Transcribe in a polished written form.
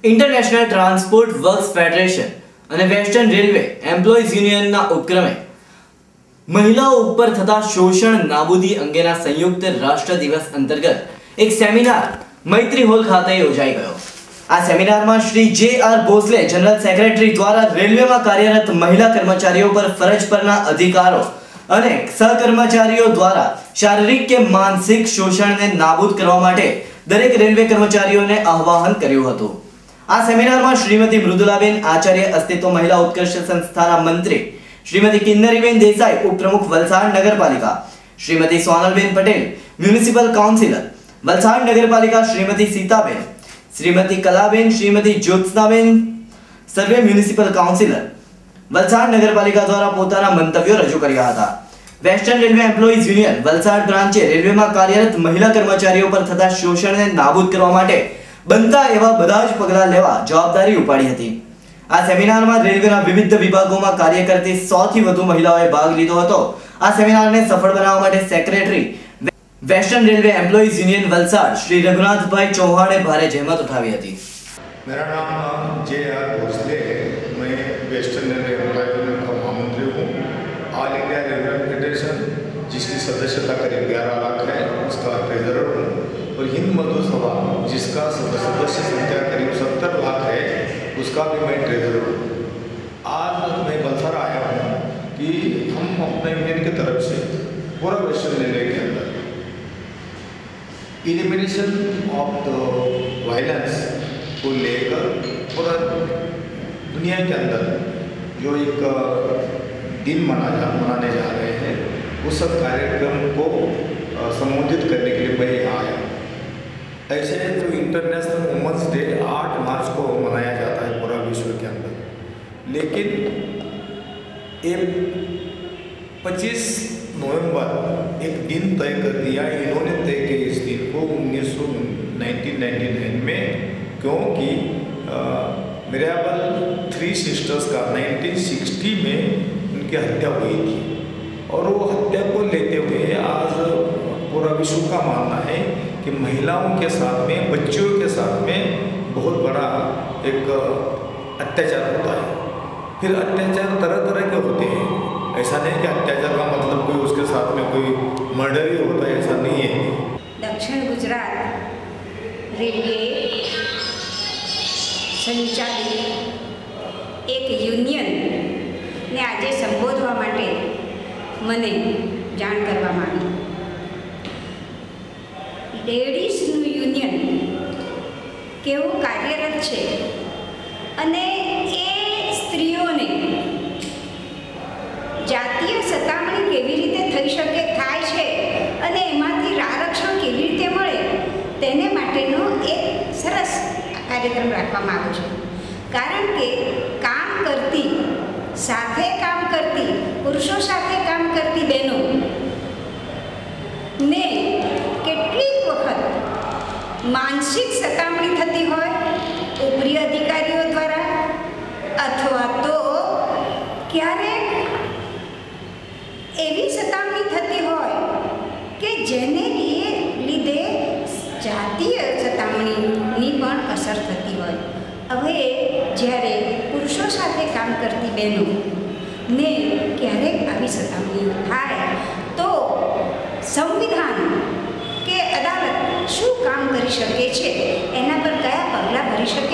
International transport works federation અને western railway employees યુનિયનના ઉપક્રમે મહિલાઓ ઉપર થતા શોષણ નાબૂદી અંગેના સંયુક્ત રાષ્ટ્ર દિવસ અંતર્ગત એક સેમિનાર મૈત્રી હોલ ખાતે યોજાઈ ગયો। આ સેમિનારમાં શ્રી જે.આર. ભોસલે જનરલ સેક્રેટરી દ્વારા રેલવેમાં કાર્યરત મહિલા કર્મચારીઓ પર ફરજ પરના અધિકારો અને સહકર્મચારીઓ દ્વારા શારીરિક કે માનસિક શોષણને નાબૂદ કરવા માટે દરેક રેલવે કર્મચારીઓને આહ્વાન કર્યું હતું। આ સેમિનારમાં શ્રીમતી મૃદુલાબેન આચાર્ય અસ્તિત્વ મહિલા ઉત્કર્ષ સંસ્થાના મંત્રી શ્રીમતી કિન્નરીબેન દેસાઈ ઉપપ્રમુખ વલસાડ નગરપાલિકા, શ્રીમતી સોનલબેન પટેલ મ્યુનિસિપલ કાઉન્સિલર વલસાડ નગરપાલિકા, શ્રીમતી સીતાબેન, શ્રીમતી કલાબેન, શ્રીમતી જ્યોત્સનાબેન સર્વે મ્યુનિસિપલ કાઉન્સિલર વલસાડ નગરપાલિકા દ્વારા પોતાના મંતવ્યો રજૂ કર્યા હતા। Western railway employees union Valsad બ્રાન્ચે રેલવેમાં કાર્યરત મહિલા કર્મચારીઓ પર થતા શોષણને નાબૂદ કરવા માટે બનતા એવા બધા જ પગલાં લેવા જવાબદારી ઉપાડી હતી। આ સેમિનારમાં રેલવેના વિવિધ વિભાગોમાં કાર્ય કરતી 100 થી વધુ મહિલાઓએ ભાગ લીધો હતો। આ સેમિનારને સફળ બનાવવા માટે secretary western railway employees union Valsad Shri Raghunath भाई चौहान ने भारे जहमत उठाई थी। मेरा नाम जे.आर. भोसले है। मैं वेस्टर्न रेलवे एम्प्लॉइज यूनियन का महामंत्री हूँ। ऑल इंडिया रेलवे फेडरेशन जिसकी सदस्यता करीब 11 लाख है, उसका ट्रेजरर हूँ। और हिंद मजदूर सभा जिसका सदस्य संख्या करीब 70 लाख है, उसका भी मैं ट्रेजरर हूँ। आज मैं वलसाड आया हूँ कि हम अपने यूनियन की तरफ से पूरा वेस्टर्न रेलवे के अंदर एलिमिनेशन ऑफ द वायलेंस को लेकर पूरा दुनिया के अंदर जो एक दिन मनाने जा रहे हैं, उस सब कार्यक्रम को संबोधित करने के लिए मैं आया। ऐसे जो इंटरनेशनल वुमेंस डे 8 मार्च को मनाया जाता है पूरा विश्व के अंदर, लेकिन 25 नवंबर एक दिन तय कर दिया। इन्होंने तय किया इस दिन को 1999 में, क्योंकि मिराबल 3 सिस्टर्स का 1960 में उनकी हत्या हुई थी। और वो हत्या को लेते हुए आज पूरा विश्व का मानना है कि महिलाओं के साथ में, बच्चों के साथ में बहुत बड़ा एक अत्याचार होता है। फिर अत्याचार तरह तरह के होते हैं। ऐसा नहीं कि अत्याचार का मतलब कोई उसके साथ में कोई मर्डर ही होता है, ऐसा नहीं है। दक्षिण गुजरात रेलवे संचालित एक यूनियन ने आज संबोधवा माटे मने जाण करवामां आवी। लेडीजनुं यूनियन केवुं कार्यरत छे अने ए स्त्रीओने जातीय सतामणी केवी रीते थई शके थाय छे अने एमांथी आरक्षण केवी रीते मळे तेने माटेनो एक सरस कार्यक्रम राखवामां आव्यो छे। कारण के काम करती साथे काम करती पुरुषों साथे काम करती बहनों ने કેટલીક વખત માનસિક સતામણી થતી હોય ઉપરી અધિકારીઓ દ્વારા, અથવા તો ક્યારેક એવી સતામણી થતી હોય કે જેને લીધે જાતીય સતામણીની પણ અસર થતી હોય। હવે જ્યારે પુરુષો સાથે કામ કરતી બહેનોને ક્યારેક આવી સતામણી થાય તો સંવિધાન કે અદાલત શું કામ કરી શકે છે, એના પર કયા પગલાં ભરી શકે